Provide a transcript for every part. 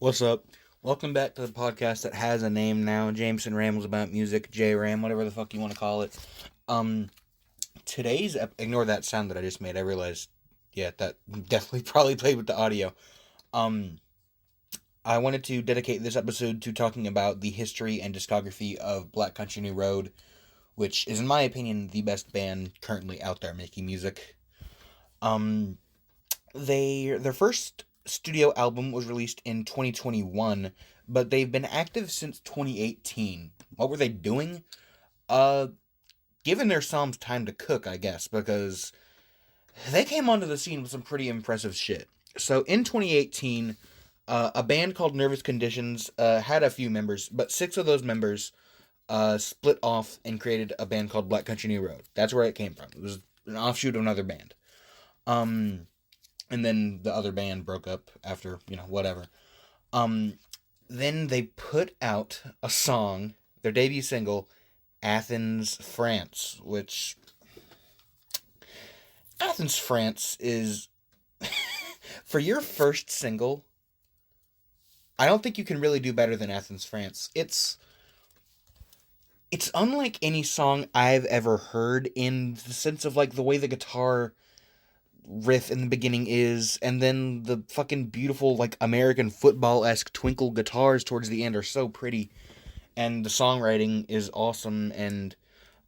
What's up? Welcome back to the podcast that has a name now. Jameson Rambles about music, JRAM, whatever the fuck you want to call it. Um, ignore that sound that I just made. I realized, yeah, that definitely probably played with the audio. Um, I wanted to dedicate this episode to talking about the history and discography of Black Country New Road, which is, in my opinion, the best band currently out there making music. Um, their first studio album was released in 2021, but they've been active since 2018. What were they doing? Uh Given their Psalms time to cook, I guess, because they came onto the scene with some pretty impressive shit. So in 2018, a band called Nervous Conditions had a few members, but six of those members split off and created a band called Black Country New Road. That's where it came from. It was an offshoot of another band. Um, and then the other band broke up after whatever. Um, then they put out a song, their debut single, Athens, France, which Athens, France is for your first single. I don't think you can really do better than Athens, France. It's unlike any song I've ever heard in the sense of like the way the guitar riff in the beginning is, and then the fucking beautiful like American football esque twinkle guitars towards the end are so pretty, and the songwriting is awesome. And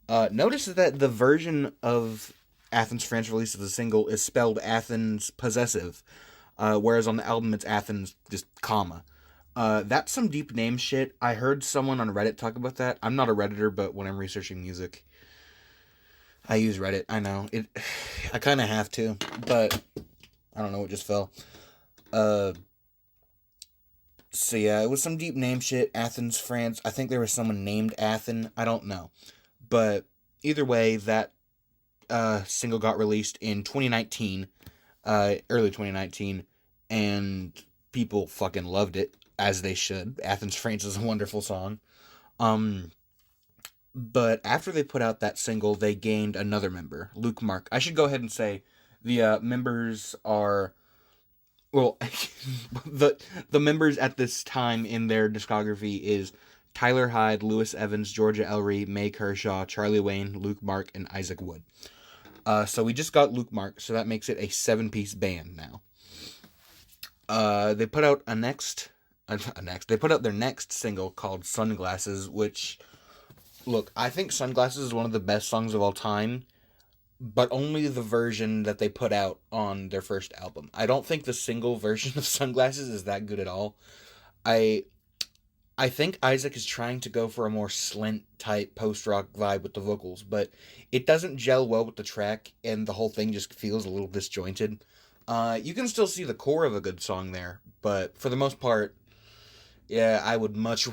notice that the version of Athens France released as a single is spelled Athens possessive, whereas on the album it's Athens just comma. That's some deep name shit. I heard someone on Reddit talk about that. I'm not a redditor, but when I'm researching music, I use Reddit. I know it. I kind of have to, but I don't know what just fell. Uh, so yeah, it was some deep name shit. Athens, France. I think there was someone named Athen. I don't know, but either way, that single got released in 2019, early 2019, and people fucking loved it as they should. Athens, France is a wonderful song. Um, but after they put out that single, they gained another member, Luke Mark. I should go ahead and say the members are well, the the members at this time in their discography is Tyler Hyde, Lewis Evans, Georgia Ellery, May Kershaw, Charlie Wayne, Luke Mark, and Isaac Wood. So we just got Luke Mark, so that makes it a seven-piece band now. They put out they put out their next single called Sunglasses, which, look, I think Sunglasses is one of the best songs of all time, but only the version that they put out on their first album. I don't think the single version of Sunglasses is that good at all. I I think Isaac is trying to go for a more slint type post rock vibe with the vocals, but it doesn't gel well with the track, and the whole thing just feels a little disjointed. You can still see the core of a good song there, but for the most part, yeah, I would much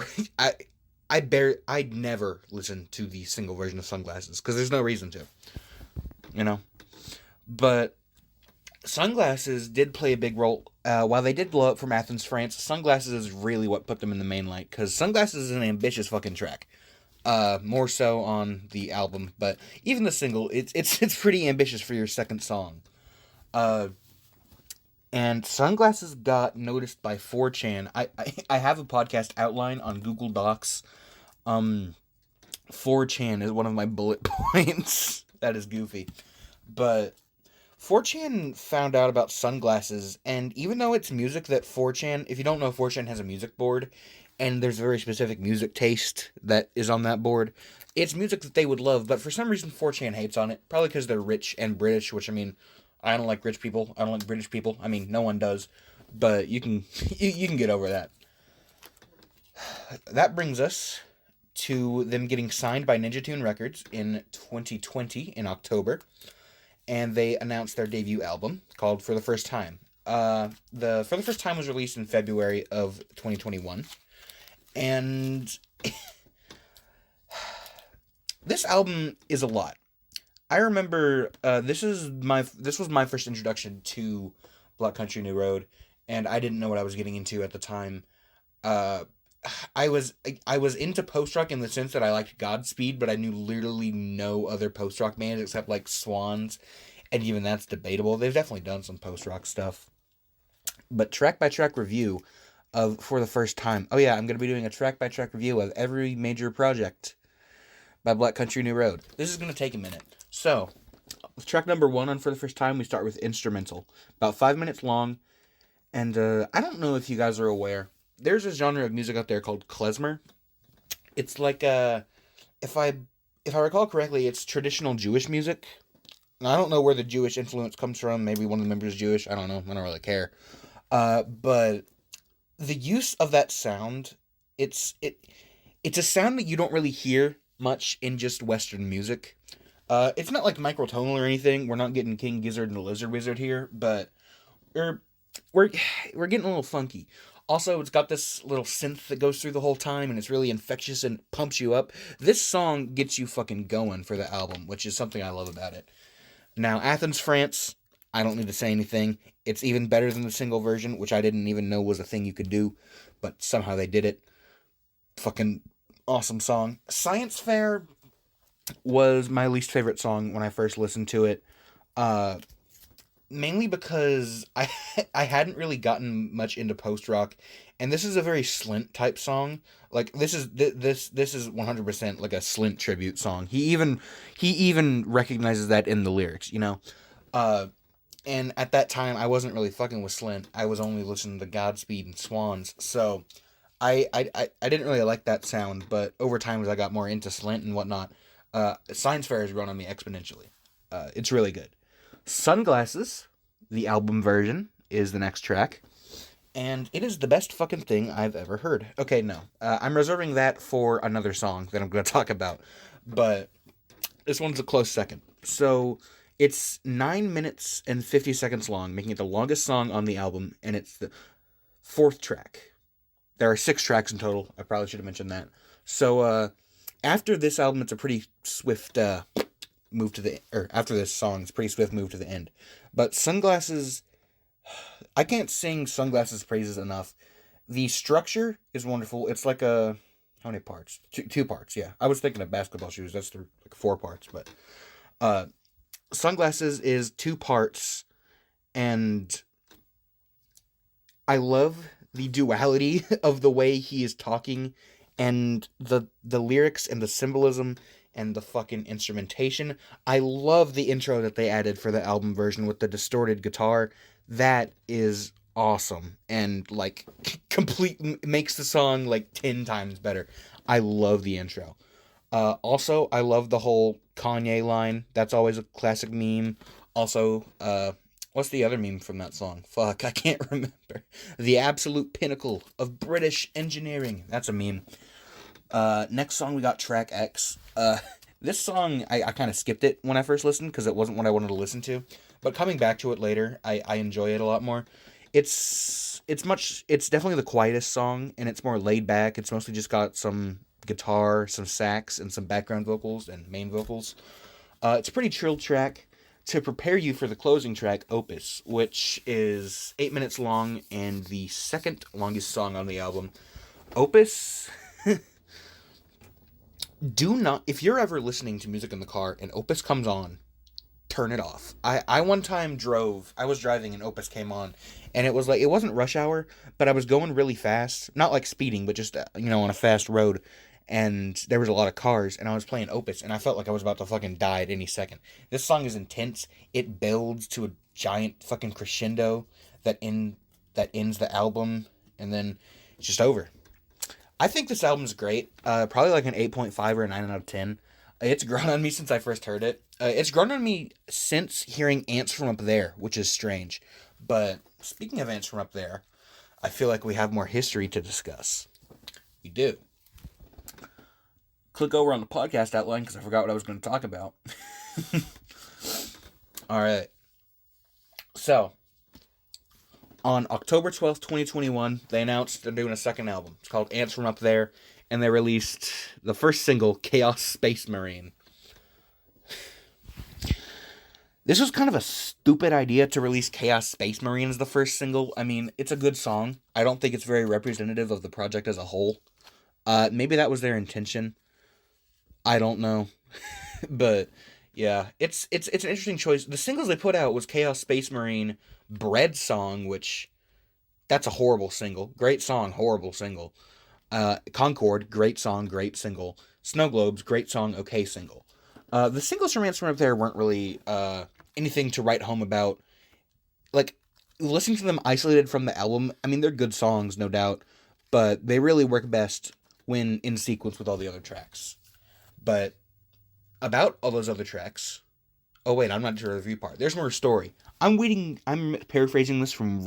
I'd never listen to the single version of Sunglasses because there's no reason to, you know. But Sunglasses did play a big role. While they did blow up from Athens, France, Sunglasses is really what put them in the main light because Sunglasses is an ambitious fucking track. More so on the album, but even the single, it's pretty ambitious for your second song. Uh, and Sunglasses got noticed by 4chan. I have a podcast outline on Google Docs. Um, 4chan is one of my bullet points. That is goofy, but 4chan found out about Sunglasses, and even though it's music that 4chan, if you don't know, 4chan has a music board, and there's a very specific music taste that is on that board. It's music that they would love, but for some reason 4chan hates on it. Probably because they're rich and British, which I mean, I don't like rich people. I don't like British people. I mean, no one does, but you can you can get over that. That brings us to them getting signed by Ninja Tune Records in 2020 in October, and they announced their debut album called For the First Time. The For the First Time was released in February of 2021, and this album is a lot. I remember this was my first introduction to Black Country New Road, and I didn't know what I was getting into at the time. Uh, I was into post rock in the sense that I liked Godspeed, but I knew literally no other post rock bands except like Swans, and even that's debatable. They've definitely done some post rock stuff, but track by track review. of For the First Time. Oh yeah, I'm going to be doing a track-by-track review of every major project by Black Country New Road. This is going to take a minute. So, with track number 1 on For the First Time, we start with instrumental. About 5 minutes long, and I don't know if you guys are aware. There's a genre of music out there called klezmer. It's like, if I recall correctly, it's traditional Jewish music. I don't know where the Jewish influence comes from. Maybe one of the members is Jewish. I don't know. I don't really care. But the use of that sound, it's a sound that you don't really hear much in just Western music. It's not like microtonal or anything. We're not getting King Gizzard and the Lizard Wizard here, but we're we're we're getting a little funky. Also, it's got this little synth that goes through the whole time, and it's really infectious and pumps you up. This song gets you fucking going for the album, which is something I love about it. Now, Athens, France, I don't need to say anything. It's even better than the single version, which I didn't even know was a thing you could do, but somehow they did it. Fucking awesome song. Science Fair was my least favorite song when I first listened to it. Uh, Mainly because I hadn't really gotten much into post rock, and this is a very Slint type song. Like this is 100% like a Slint tribute song. He even recognizes that in the lyrics, you know. Uh, and at that time, I wasn't really fucking with Slint. I was only listening to Godspeed and Swans, so I didn't really like that sound. But over time, as I got more into Slint and whatnot, Science Fair has grown on me exponentially. It's really good. Sunglasses, the album version, is the next track. And it is the best fucking thing I've ever heard. Okay, no. I'm reserving that for another song that I'm going to talk about. But this one's a close second. So, it's 9 minutes and 50 seconds long, making it the longest song on the album. And it's the 4th track. There are 6 tracks in total. I probably should have mentioned that. So, after this album, it's a pretty swift move to the, or after this song, it's a pretty swift move to the end. But Sunglasses, I can't sing Sunglasses praises enough. The structure is wonderful. It's like a, how many parts? Two parts, yeah. I was thinking of Basketball Shoes. That's like 4 parts, but uh, Sunglasses is 2 parts, and I love the duality of the way he is talking, and the lyrics and the symbolism and the fucking instrumentation. I love the intro that they added for the album version with the distorted guitar. That is awesome, and like complete makes the song like 10 times better. I love the intro. Also, I love the whole Kanye line. That's always a classic meme. Also, what's the other meme from that song? Fuck, I can't remember. The absolute pinnacle of British engineering. That's a meme. Next song we got track X. This song, I kind of skipped it when I first listened because it wasn't what I wanted to listen to. But coming back to it later, I enjoy it a lot more. It's definitely the quietest song, and it's more laid back. It's mostly just got some guitar, some sax, and some background vocals and main vocals. It's a pretty chill track to prepare you for the closing track, Opus, which is 8 minutes long and the second longest song on the album. Opus... Do not, if you're ever listening to music in the car and Opus comes on, turn it off. I one time I was driving and Opus came on, and it was like, it wasn't rush hour, but I was going really fast, not like speeding, but just, on a fast road, and there was a lot of cars, and I was playing Opus, and I felt like I was about to fucking die at any second. This song is intense. It builds to a giant fucking crescendo that ends the album, and then it's just over. I think this album's great. Probably like an 8.5 or a 9 out of 10. It's grown on me since I first heard it. It's grown on me since hearing Ants From Up There, which is strange. But speaking of Ants From Up There, I feel like we have more history to discuss. We do. Click over on the podcast outline because I forgot what I was going to talk about. Alright. So, on October 12th, 2021, they announced they're doing a second album. It's called Ants From Up There, and they released the first single, Chaos Space Marine. This was kind of a stupid idea to release Chaos Space Marine as the first single. I mean, it's a good song. I don't think it's very representative of the project as a whole. Maybe that was their intention. I don't know. But, yeah, it's an interesting choice. The singles they put out was Chaos Space Marine, Bread Song, which That's a horrible single. Great song, horrible single. Concord, great song, great single. Snow Globes, great song, okay single. The singles from Answer Up There weren't really anything to write home about. Like, listening to them isolated from the album, I mean, they're good songs, no doubt, but they really work best when in sequence with all the other tracks. But about all those other tracks, oh wait, I'm not sure the review part. There's more story. I'm paraphrasing this from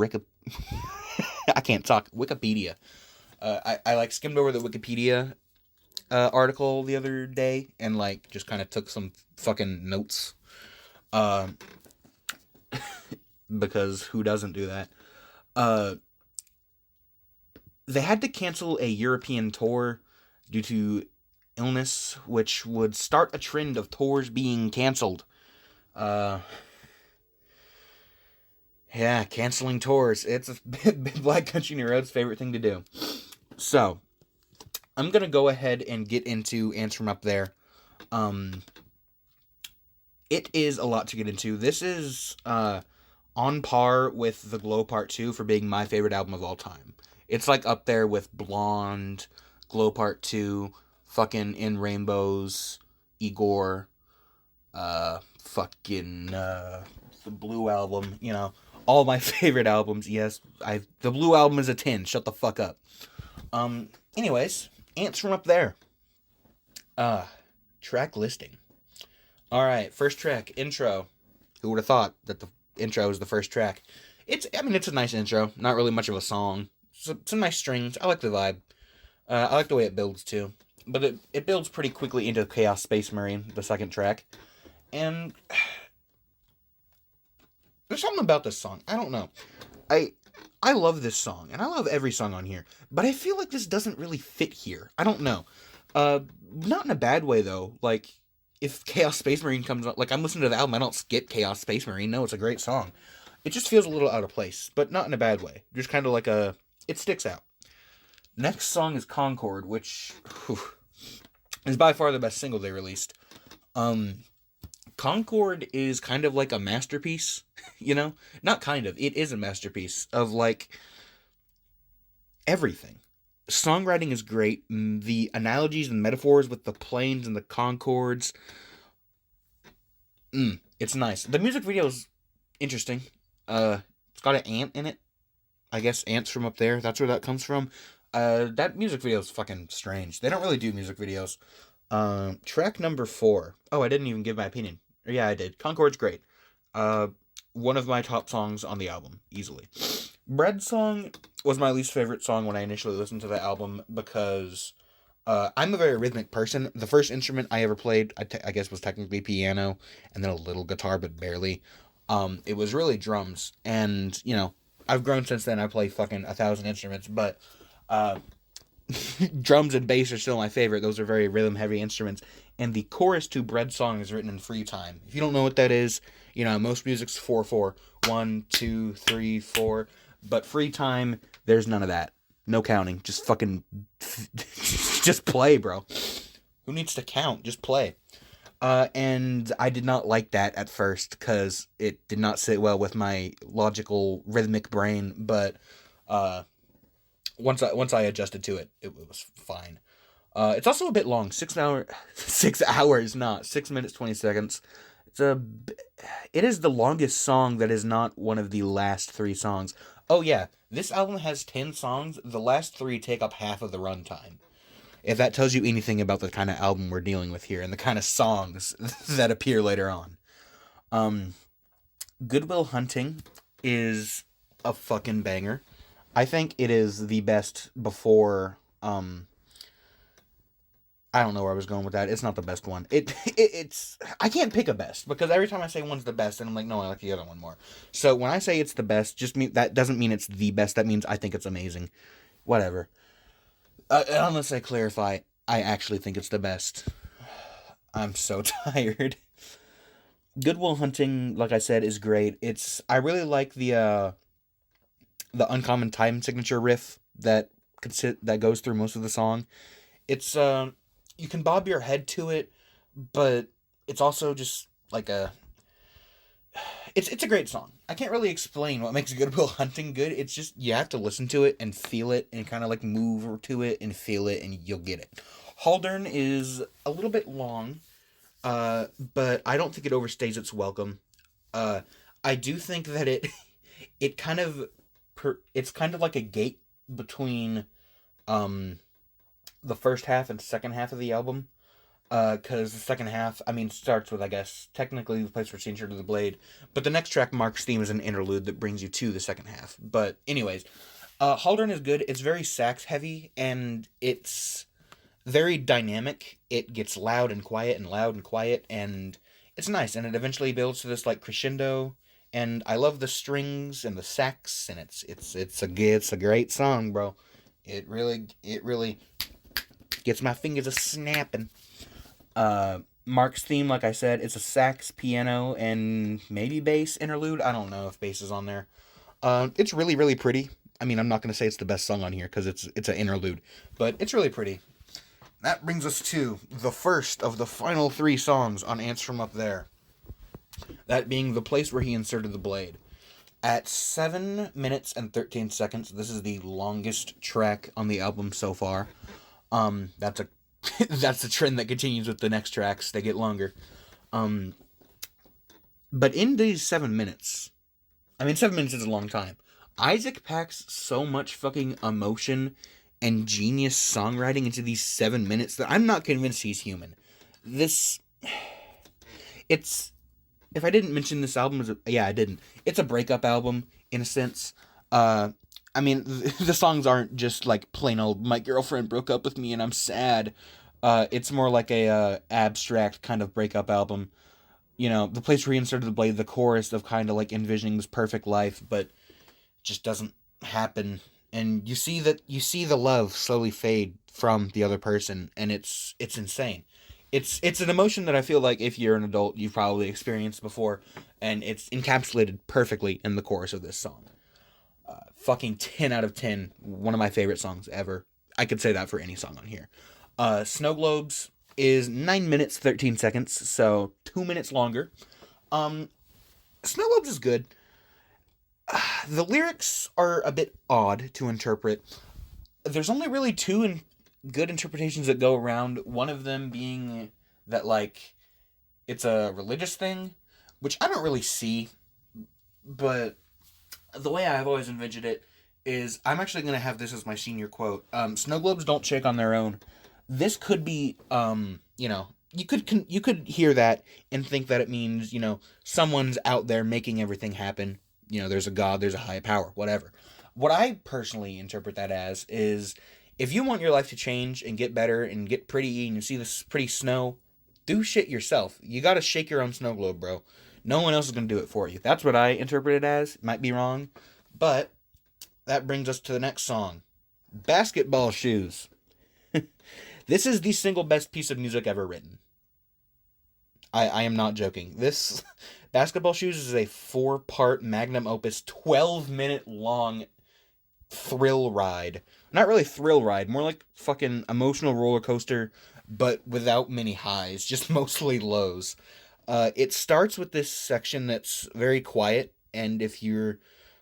I can't talk. Wikipedia. I like skimmed over the Wikipedia article the other day and like just kind of took some fucking notes. Uh, because who doesn't do that? Uh, they had to cancel a European tour due to illness, which would start a trend of tours being canceled. Uh, yeah, canceling tours. It's Black Country New Road's favorite thing to do. So, I'm gonna go ahead and get into Ants from Up There. Um, it is a lot to get into. This is on par with The Glow Part 2 for being my favorite album of all time. It's like up there with Blonde, Glow Part 2, fucking In Rainbows, Igor, the Blue Album, all my favorite albums. Yes, the Blue Album is a 10. Shut the fuck up. Anyways, Ants from Up There. Track listing. Alright, first track, intro. Who would have thought that the intro is the first track? It's a nice intro. Not really much of a song. Some nice strings. I like the vibe. I like the way it builds, too. But it builds pretty quickly into Chaos Space Marine, the second track. And there's something about this song. I don't know. I love this song, and I love every song on here. But I feel like this doesn't really fit here. I don't know. Not in a bad way, though. Like, if Chaos Space Marine comes up, like, I'm listening to the album, I don't skip Chaos Space Marine. No, it's a great song. It just feels a little out of place, but not in a bad way. Just kind of like it sticks out. Next song is Concord, which is by far the best single they released. Concord is kind of like a masterpiece, Not kind of, it is a masterpiece of, like, everything. Songwriting is great. The analogies and metaphors with the planes and the Concords, it's nice. The music video is interesting. It's got an ant in it. I guess Ants from Up There. That's where that comes from. That music video is fucking strange. They don't really do music videos. Track number 4. Oh, I didn't even give my opinion. Yeah, I did. Concord's great. One of my top songs on the album, easily. Bread Song was my least favorite song when I initially listened to the album because I'm a very rhythmic person. The first instrument I ever played, I guess, was technically piano, and then a little guitar, but barely. It was really drums, and, I've grown since then. I play fucking 1,000 instruments, but drums and bass are still my favorite. Those are very rhythm-heavy instruments. And the chorus to Bread Song is written in free time. If you don't know what that is, most music's 4/4. 1, 2, 3, 4. But free time, there's none of that. No counting. Just fucking... just play, bro. Who needs to count? Just play. And I did not like that at first, because it did not sit well with my logical, rhythmic brain, but, once I adjusted to it, it was fine. It's also a bit long. 6 hours, not 6 minutes, 20 seconds. It is the longest song that is not one of the last 3 songs. Oh yeah, this album has 10 songs. The last 3 take up half of the runtime. If that tells you anything about the kind of album we're dealing with here and the kind of songs that appear later on. Good Will Hunting is a fucking banger. I think it is the best before, I don't know where I was going with that. It's not the best one. It's I can't pick a best, because every time I say one's the best, and I'm like, no, I like the other one more. So when I say it's the best, that doesn't mean it's the best. That means I think it's amazing. Whatever. Unless I clarify, I actually think it's the best. I'm so tired. Good Will Hunting, like I said, is great. I really like the uncommon time signature riff that goes through most of the song. It's you can bob your head to it, but it's also just like it's a great song. I can't really explain what makes Good Will Hunting good. It's just you have to listen to it and feel it and kind of like move to it and feel it and you'll get it. Haldern is a little bit long, but I don't think it overstays its welcome. Uh, I do think that it kind of it's kind of like a gate between um the first half and second half of the album. Because the second half, I mean, starts with, I guess, technically the place where she inserted the blade, but the next track, Mark's Theme, is an interlude that brings you to the second half. But anyways, Haldern is good. It's very sax heavy, and it's very dynamic. It gets loud and quiet and loud and quiet, and it's nice. And it eventually builds to this like crescendo. And I love the strings and the sax, and it's a great song, bro. It really gets my fingers a snapping. Mark's Theme, like I said, it's a sax, piano, and maybe bass interlude. I don't know if bass is on there. It's really, really pretty. I mean, I'm not going to say it's the best song on here because it's an interlude, but it's really pretty. That brings us to the first of the final three songs on Ants From Up There. That being The Place Where He Inserted the Blade. At 7 minutes and 13 seconds, this is the longest track on the album so far. That's a that's the trend that continues with the next tracks. They get longer. But in these 7 minutes, I mean, 7 minutes is a long time. Isaac packs so much fucking emotion and genius songwriting into these 7 minutes that I'm not convinced he's human. It's, if I didn't mention this album, I didn't. It's a breakup album, in a sense. I mean, the songs aren't just like plain old, my girlfriend broke up with me and I'm sad. It's more like a abstract kind of breakup album. You know, The Place Where He Inserted the Blade, the chorus of kind of like envisioning this perfect life, but just doesn't happen. And you see the love slowly fade from the other person, and it's insane. It's an emotion that I feel like if you're an adult, you've probably experienced before, and it's encapsulated perfectly in the chorus of this song. Fucking 10 out of 10. One of my favorite songs ever. I could say that for any song on here. Snow Globes is 9 minutes, 13 seconds, so 2 minutes longer. Snow Globes is good. The lyrics are a bit odd to interpret. There's only really two good interpretations that go around. One of them being that, like, it's a religious thing, which I don't really see, but the way I've always envisioned it is, I'm actually going to have this as my senior quote. Snow globes don't shake on their own. This could be, you could hear that and think that it means, someone's out there making everything happen. There's a God, there's a high power, whatever. What I personally interpret that as is, if you want your life to change and get better and get pretty and you see this pretty snow, do shit yourself. You gotta shake your own snow globe, bro. No one else is gonna do it for you. That's what I interpret it as. Might be wrong. But that brings us to the next song. Basketball Shoes. This is the single best piece of music ever written. I am not joking. This Basketball Shoes is a 4-part magnum opus, 12-minute long thrill ride. Not really thrill ride, more like fucking emotional roller coaster, but without many highs, just mostly lows. It starts with this section that's very quiet, and if you're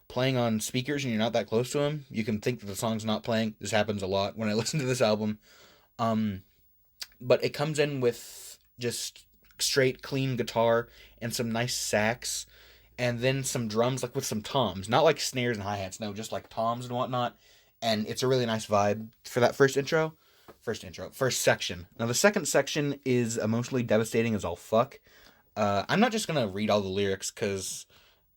playing on speakers and you're not that close to them, you can think that the song's not playing. This happens a lot when I listen to this album. But it comes in with just straight, clean guitar and some nice sax, and then some drums, like with some toms. Not like snares and hi-hats, no, just like toms and whatnot. And it's a really nice vibe for that first section. Now, the second section is emotionally devastating as all fuck. I'm not just gonna read all the lyrics, because,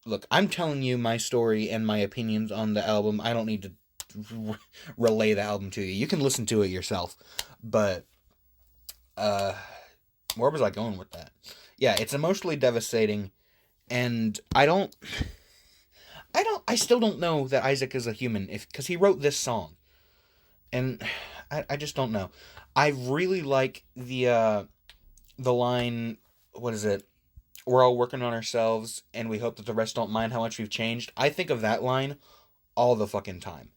look, I'm telling you my story and my opinions on the album. I don't need to relay the album to you. You can listen to it yourself. But, where was I going with that? Yeah, it's emotionally devastating, and I still don't know that Isaac is a human, because he wrote this song. And I just don't know. I really like the line, what is it? We're all working on ourselves, and we hope that the rest don't mind how much we've changed. I think of that line all the fucking time.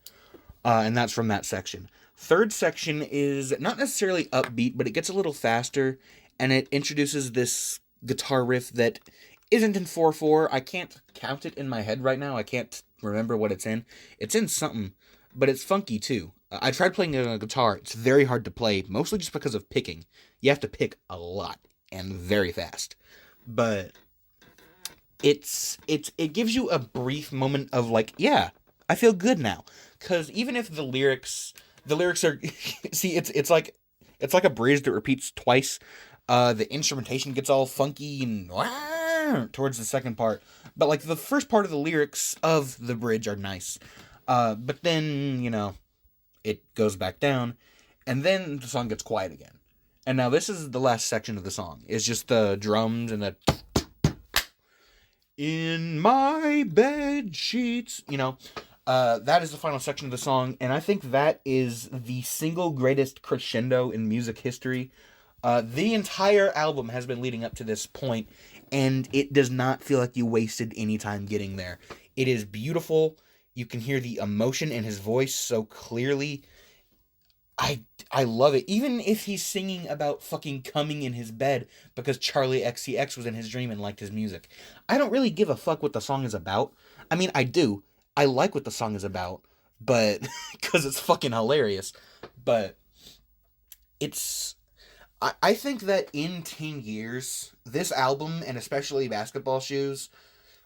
And that's from that section. Third section is not necessarily upbeat, but it gets a little faster, and it introduces this guitar riff that isn't in 4/4. I can't count it in my head right now. I can't remember what it's in. It's in something, but it's funky too. I tried playing it on a guitar. It's very hard to play, mostly just because of picking. You have to pick a lot and very fast. But it gives you a brief moment of like, yeah, I feel good now. Cause even if the lyrics are see, it's like a bridge that repeats twice. The instrumentation gets all funky and towards the second part. But like the first part of the lyrics of the bridge are nice. But then, it goes back down, and then the song gets quiet again. And now this is the last section of the song. It's just the drums and the in my bed sheets, that is the final section of the song, and I think that is the single greatest crescendo in music history. The entire album has been leading up to this point, and it does not feel like you wasted any time getting there. It is beautiful. You can hear the emotion in his voice so clearly. I love it. Even if he's singing about fucking coming in his bed because Charlie XCX was in his dream and liked his music. I don't really give a fuck what the song is about. I mean, I do. I like what the song is about, but because it's fucking hilarious. But I think that in 10 years, this album, and especially Basketball Shoes,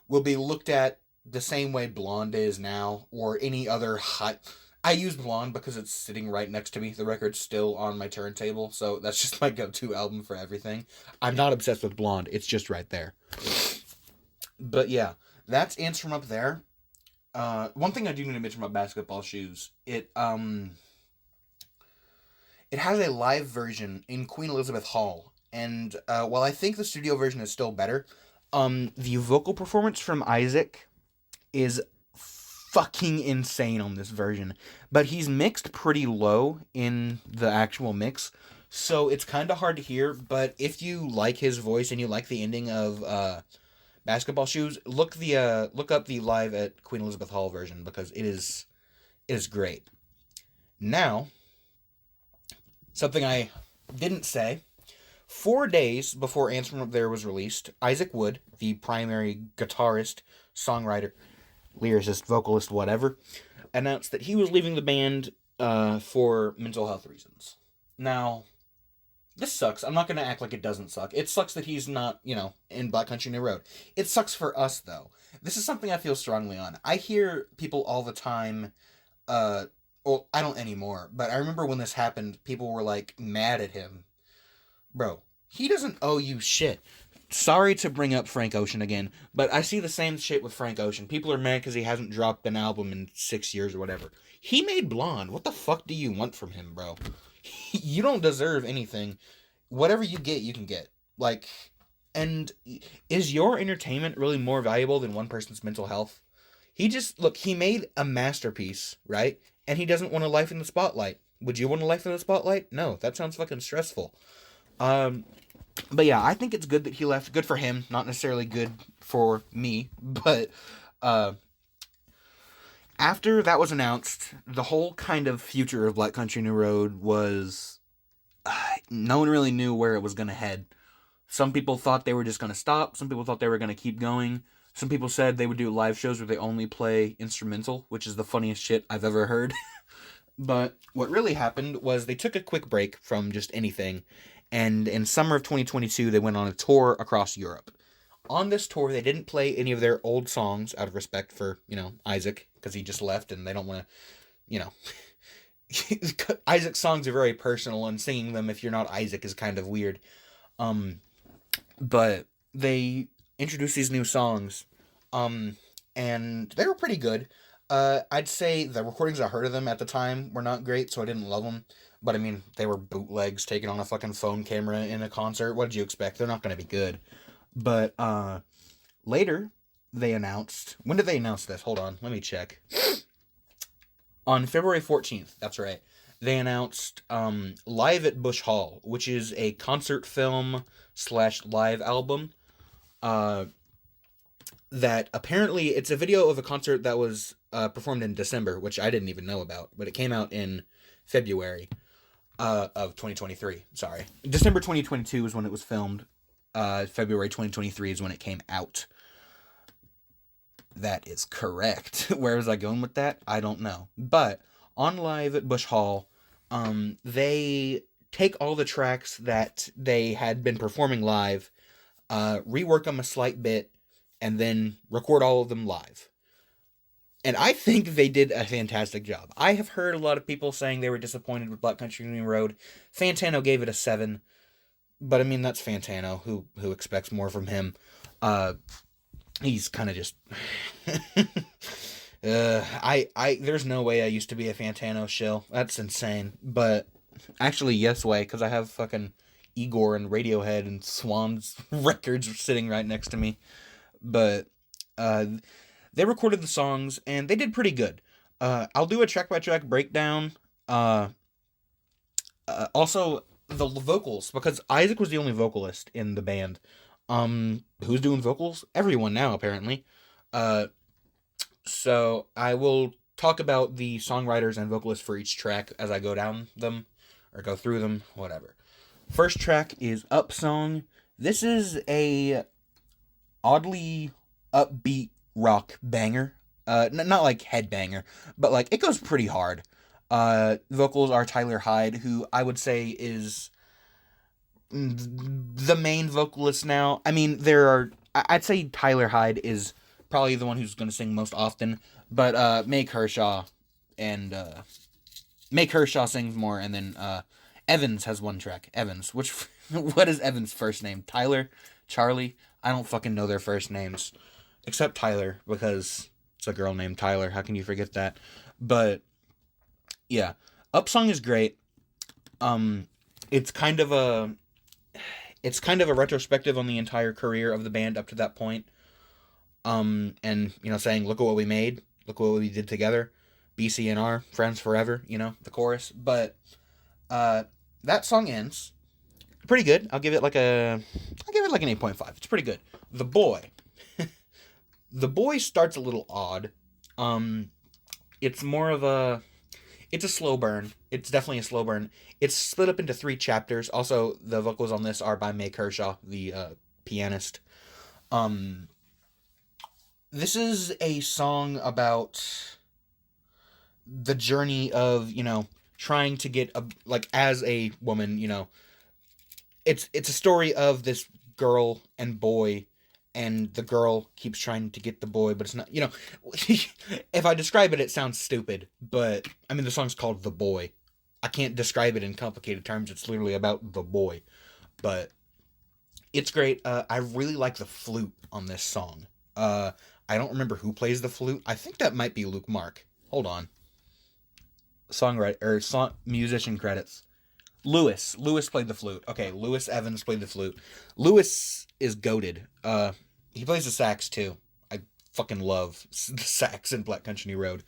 will be looked at the same way Blonde is now, or any other hot... I use Blonde because it's sitting right next to me. The record's still on my turntable, so that's just my go-to album for everything. I'm not obsessed with Blonde. It's just right there. But yeah, that's Ants from Up There. One thing I do need to mention about Basketball Shoes, it has a live version in Queen Elizabeth Hall, and while I think the studio version is still better, the vocal performance from Isaac is fucking insane on this version, but he's mixed pretty low in the actual mix, so it's kind of hard to hear. But if you like his voice and you like the ending of Basketball Shoes, look up the live at Queen Elizabeth Hall version, because it is great. Now, something I didn't say: 4 days before Ants from Up There was released, Isaac Wood, the primary guitarist, songwriter, lyricist, vocalist, whatever, announced that he was leaving the band for mental health reasons. Now, this sucks. I'm not going to act like it doesn't suck. It sucks that he's not, in Black Country New Road. It sucks for us, though. This is something I feel strongly on. I hear people all the time, well, I don't anymore, but I remember when this happened, people were, mad at him. Bro, he doesn't owe you shit. Sorry to bring up Frank Ocean again, but I see the same shit with Frank Ocean. People are mad because he hasn't dropped an album in 6 years or whatever. He made Blonde. What the fuck do you want from him, bro? You don't deserve anything. Whatever you get, you can get. And is your entertainment really more valuable than one person's mental health? He made a masterpiece, right? And he doesn't want a life in the spotlight. Would you want a life in the spotlight? No, that sounds fucking stressful. But yeah, I think it's good that he left. Good for him. Not necessarily good for me. But after that was announced, the whole kind of future of Black Country New Road was... no one really knew where it was going to head. Some people thought they were just going to stop. Some people thought they were going to keep going. Some people said they would do live shows where they only play instrumental, which is the funniest shit I've ever heard. But what really happened was they took a quick break from just anything, and in summer of 2022, they went on a tour across Europe. On this tour, they didn't play any of their old songs out of respect for, Isaac, because he just left, and they don't want to, Isaac's songs are very personal, and singing them if you're not Isaac is kind of weird. But they introduced these new songs, and they were pretty good. I'd say the recordings I heard of them at the time were not great, so I didn't love them. But, I mean, they were bootlegs taken on a fucking phone camera in a concert. What did you expect? They're not going to be good. But, later, they announced... When did they announce this? Hold on, let me check. On February 14th, that's right. They announced, Live at Busch Hall, which is a concert film / live album, that apparently... It's a video of a concert that was, performed in December, which I didn't even know about. But it came out in February. Of 2023, sorry. December 2022 is when it was filmed. February 2023 is when it came out. That is correct. Where was I going with that? I don't know. But on Live at Busch Hall, they take all the tracks that they had been performing live, rework them a slight bit, and then record all of them live. And I think they did a fantastic job. I have heard a lot of people saying they were disappointed with Black Country New Road. Fantano gave it a 7, but I mean, that's Fantano. Who expects more from him? He's kind of just... there's no way I used to be a Fantano shill. That's insane. But actually, yes way, because I have fucking Igor and Radiohead and Swan's records sitting right next to me. But, they recorded the songs, and they did pretty good. I'll do a track-by-track breakdown. Also, the vocals, because Isaac was the only vocalist in the band. Who's doing vocals? Everyone now, apparently. So I will talk about the songwriters and vocalists for each track as I go down them, or go through them, whatever. First track is Up Song. This is a oddly upbeat rock banger. Not like headbanger, but like it goes pretty hard. Vocals are Tyler Hyde, who I would say is the main vocalist now. I mean, I'd say Tyler Hyde is probably the one who's going to sing most often, but Meg Kershaw sings more, and then Evans has one track. Evans, what is Evans' first name? Tyler? Charlie? I don't fucking know their first names. Except Tyler, because it's a girl named Tyler. How can you forget that? But, yeah. Up Song is great. It's kind of a retrospective on the entire career of the band up to that point. And, saying, look at what we made. Look at what we did together. BCNR, Friends Forever, the chorus. But, that song ends pretty good. I'll give it like an 8.5. It's pretty good. The Boy. The Boy starts a little odd. It's a slow burn. It's definitely a slow burn. It's split up into 3 chapters. Also, the vocals on this are by Meg Kershaw, the pianist. This is a song about the journey of, trying to get as a woman, it's a story of this girl and boy, and the girl keeps trying to get the boy, but it's not, if I describe it, it sounds stupid, but, I mean, the song's called The Boy. I can't describe it in complicated terms, it's literally about the boy, but it's great. I really like the flute on this song. I don't remember who plays the flute. I think that might be Luke Mark. Hold on. Musician credits. Lewis played the flute. Okay, Lewis Evans played the flute. Lewis is goated. He plays the sax too. I fucking love the sax in Black Country New Road.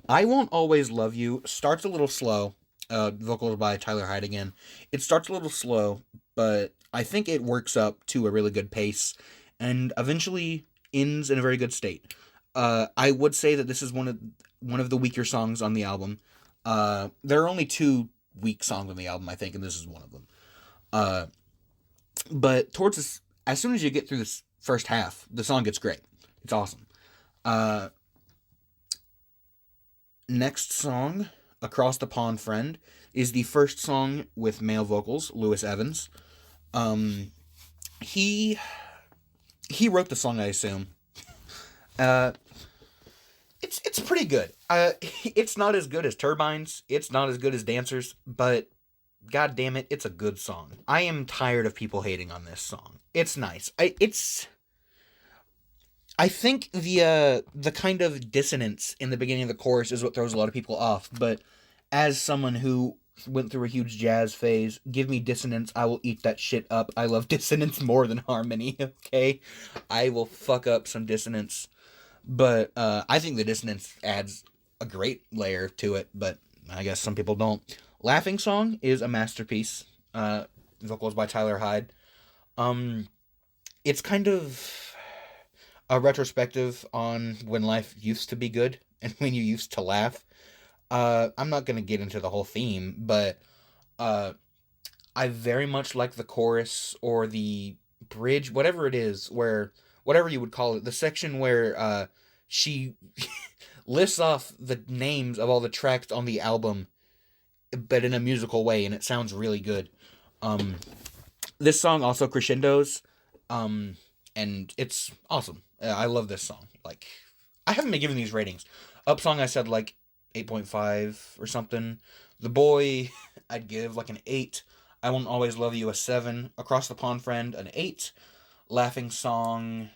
I Won't Always Love You starts a little slow. Vocals by Tyler Hyde again. It starts a little slow, but I think it works up to a really good pace, and eventually ends in a very good state. I would say that this is one of the weaker songs on the album. There are only 2 weak songs on the album, I think, and this is one of them. But as soon as you get through this first half, the song gets great. It's awesome. Next song, Across the Pond Friend, is the first song with male vocals, Lewis Evans. He wrote the song, I assume. It's pretty good. It's not as good as Turbines. It's not as good as Dancers, but god damn it, it's a good song. I am tired of people hating on this song. It's nice. I think the kind of dissonance in the beginning of the chorus is what throws a lot of people off, but as someone who went through a huge jazz phase, give me dissonance, I will eat that shit up. I love dissonance more than harmony, okay? I will fuck up some dissonance. But I think the dissonance adds a great layer to it, but I guess some people don't. Laughing Song is a masterpiece. Vocals by Tyler Hyde. It's kind of a retrospective on when life used to be good and when you used to laugh. I'm not going to get into the whole theme, but I very much like the chorus or the bridge, whatever it is, where whatever you would call it, the section where she lists off the names of all the tracks on the album, but in a musical way, and it sounds really good. Um, this song also crescendos, um, and it's awesome. I love this song. Like, I haven't been giving these ratings. Up song, I said like 8.5 or something. The Boy, I'd give like an 8. I Won't Always Love You a 7. Across the Pond Friend, an 8. Laughing Song,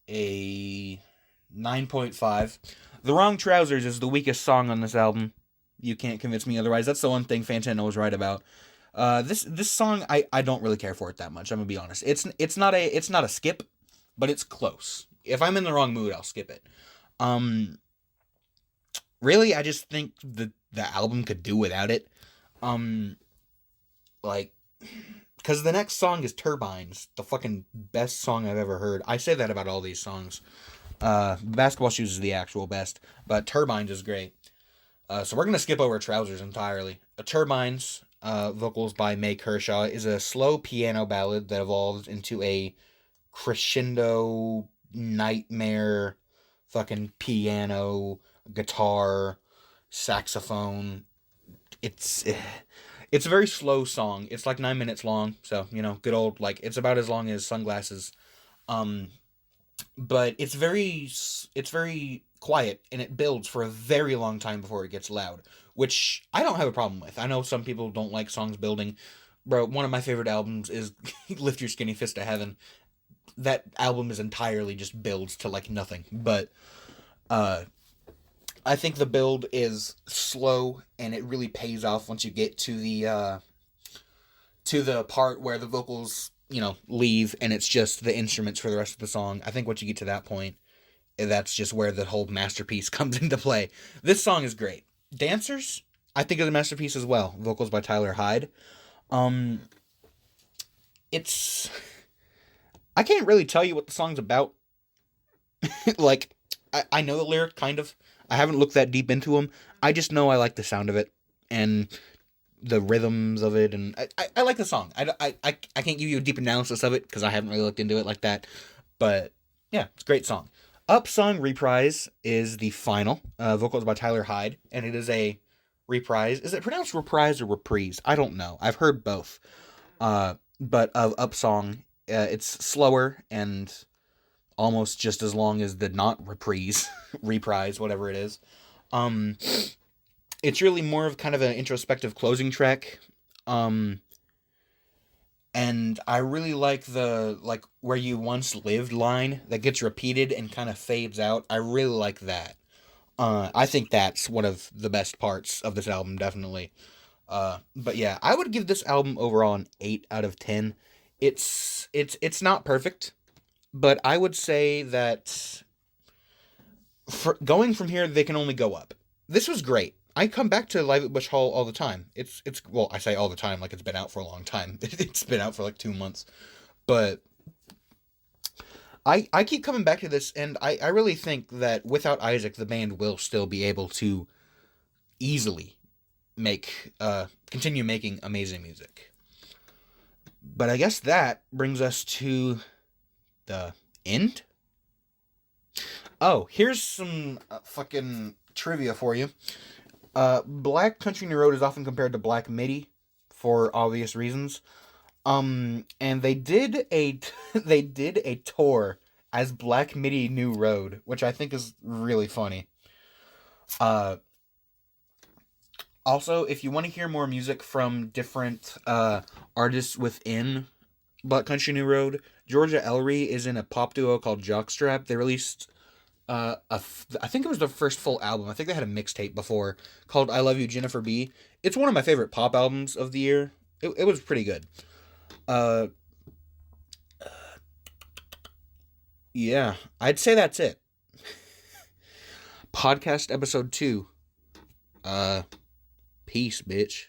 a 9.5. The Wrong Trousers is the weakest song on this album. You can't convince me otherwise. That's the one thing Fantano was right about. This song I don't really care for it that much. I'm gonna be honest. It's not a skip, but it's close. If I'm in the wrong mood, I'll skip it. Um, Really, I just think the album could do without it. Um, like, because the next song is Turbines, the fucking best song I've ever heard. I say that about all these songs. Basketball Shoes is the actual best, but Turbines is great. So we're gonna skip over Trousers entirely. Turbines, vocals by May Kershaw, is a slow piano ballad that evolves into a crescendo nightmare, fucking piano, guitar, saxophone. It's it's a very slow song. It's like 9 minutes long, so good old like it's about as long as Sunglasses. Um, but it's very quiet and it builds for a very long time before it gets loud, which I don't have a problem with. I know some people don't like songs building. Bro, one of my favorite albums is Lift Your Skinny Fist to Heaven. That album is entirely just builds to like nothing, but uh I think the build is slow and it really pays off once you get to the part where the vocals, leave and it's just the instruments for the rest of the song. I think once you get to that point, that's just where the whole masterpiece comes into play. This song is great. Dancers, I think is a masterpiece as well. Vocals by Tyler Hyde. Um, it's I can't really tell you what the song's about. Like, I know the lyric kind of. I haven't looked that deep into them. I just know I like the sound of it and the rhythms of it, and I like the song. I can't give you a deep analysis of it because I haven't really looked into it like that. But yeah, it's a great song. Up Song Reprise is the final. Vocals by Tyler Hyde, and it is a reprise. Is it pronounced reprise or reprise? I don't know. I've heard both. But of Up Song, it's slower and almost just as long as the not reprise, reprise, whatever it is. Um, it's really more of kind of an introspective closing track. Um, and I really like the like where you once lived line that gets repeated and kind of fades out. I really like that. I think that's one of the best parts of this album, definitely. But yeah, I would give this album overall an 8 out of 10. It's not perfect, but I would say that going from here, they can only go up. This was great. I come back to Live at Bush Hall all the time. It's well, I say all the time like it's been out for a long time. It's been out for like 2 months, but I keep coming back to this, and I really think that without Isaac, the band will still be able to easily continue making amazing music. But I guess that brings us to the end. Oh, here's some fucking trivia for you. Black Country New Road is often compared to Black Midi for obvious reasons. And they did a they did a tour as Black Midi New Road, which I think is really funny. Uh, Also, if you want to hear more music from different artists within Black Country New Road, Georgia Ellery is in a pop duo called Jockstrap. They released I think it was their first full album. I think they had a mixtape before called I Love You Jennifer B. It's one of my favorite pop albums of the year. It was pretty good. Uh yeah, I'd say that's it. Podcast episode 2. Uh Peace, bitch.